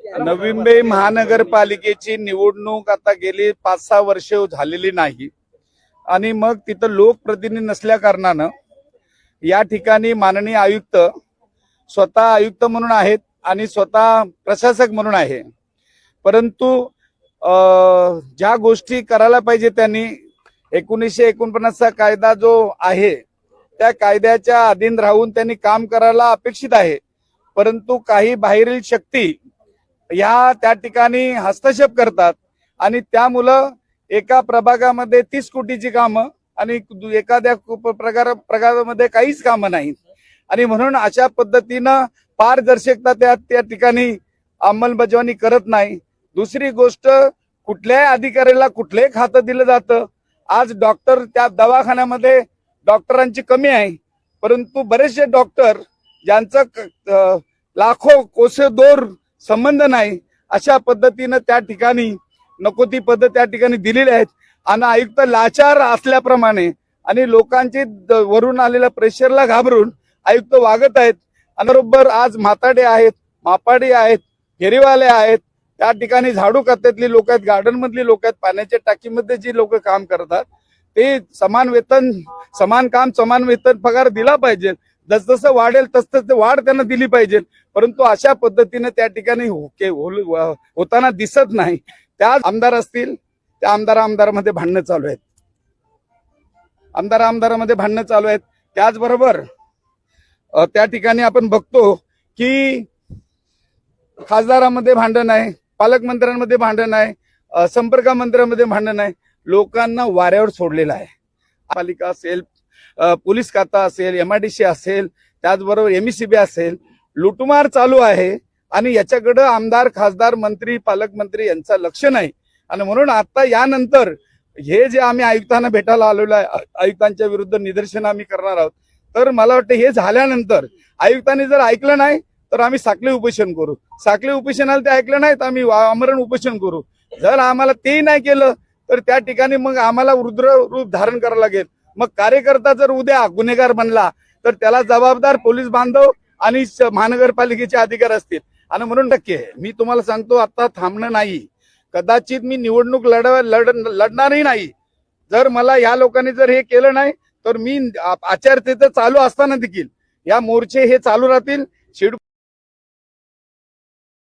नवी मुंबई महानगरपालिकेची निवडणूक आता गेली 5-6 वर्ष झालेली नाही आणि मग तिथं लोकप्रतिनिधी नसल्या कारणानं या ठिकाणी माननीय आयुक्त स्वतः आयुक्त म्हणून आहेत आणि स्वतः प्रशासक म्हणून आहे। परंतु ज्या गोष्टी करायला पाहिजे त्यांनी 1949चा कायदा जो आहे त्या कायद्याच्या अधीन राहून त्यांनी काम करायला अपेक्षित आहे। परंतु काही बाहेरील शक्ती या त्या ठिकाणी हस्तक्षेप करतात आणि त्यामुळं एका प्रभागामध्ये 30 कोटीची कामं आणि एखाद्या प्रभागामध्ये काहीच कामं नाहीत आणि म्हणून अशा पद्धतीनं पारदर्शकता त्या ठिकाणी अंमलबजावणी करत नाही। दुसरी गोष्ट, कुठल्याही अधिकाऱ्याला कुठलंही खातं दिलं जातं। आज डॉक्टर त्या दवाखान्यामध्ये डॉक्टरांची कमी आहे, परंतु बरेचसे डॉक्टर ज्यांचं लाखो कोसे दोर संबंध नाही अशा पद्धतीनं त्या ठिकाणी नको ती पद्धत त्या ठिकाणी दिलेली आहेत आणि आयुक्त लाचार असल्याप्रमाणे आणि लोकांची वरून आलेल्या प्रेशरला घाबरून आयुक्त वागत आहेत। आणि बरोबर आज म्हाताडे आहेत, मापाडी आहेत, फेरीवाले आहेत, त्या ठिकाणी झाडू खात्यातली लोक आहेत, गार्डन मधली लोक आहेत, पाण्याच्या टाकीमध्ये जी लोक काम करतात ते समान वेतन समान काम समान वेतन पगार दिला पाहिजे। जसजसं वाढेल तसतसं वाढ त्यांना दिली पाहिजे, परंतु अशा पद्धतीने त्या ठिकाणी होताना दिसत नाही। त्या आमदार असतील त्या आमदारामध्ये भांडणं चालू आहेत, आमदारामध्ये भांडणं चालू आहेत। त्याचबरोबर त्या ठिकाणी आपण बघतो की खासदारांमध्ये भांडण आहे, पालकमंत्र्यांमध्ये भांडण आहे, संपर्क मंत्र्यांमध्ये भांडण आहे। लोकांना वाऱ्यावर सोडलेलं आहे। पालिका असेल, पोलीस खाता असेल, MIDC असेल, त्याचबरोबर MECB असेल, लुटमार चालू आहे आणि याच्याकडे आमदार, खासदार, मंत्री, पालकमंत्री यांचं लक्ष नाही। आणि म्हणून आता यानंतर हे जे आम्ही आयुक्तांना भेटायला आलेलो आहे, आयुक्तांच्या विरुद्ध निदर्शन आम्ही करणार आहोत। तर मला वाटतं हे झाल्यानंतर आयुक्तांनी जर ऐकलं नाही तर आम्ही साखळी उपोषण करू। साखळी उपोषणाला ते ऐकलं नाही तर आम्ही आमरण उपोषण करू। जर आम्हाला तेही नाही केलं तर त्या ठिकाणी मग आम्हाला रुद्र रूप धारण करावं लागेल। मग कार्यकर्ता जर उद्या गुन्हेगार बनला तर त्याला जबाबदार पोलीस बांधव आणि महानगरपालिकेचे अधिकारी असतील। आणि म्हणून मी तुम्हाला सांगतो, आता थांबणं नाही, कदाचित मी निवडणूक लढणारही नाही। जर मला या लोकांनी जर हे केलं नाही तर मी आचारसंहिता चालू असताना देखील या मोर्चे हे चालू राहतील।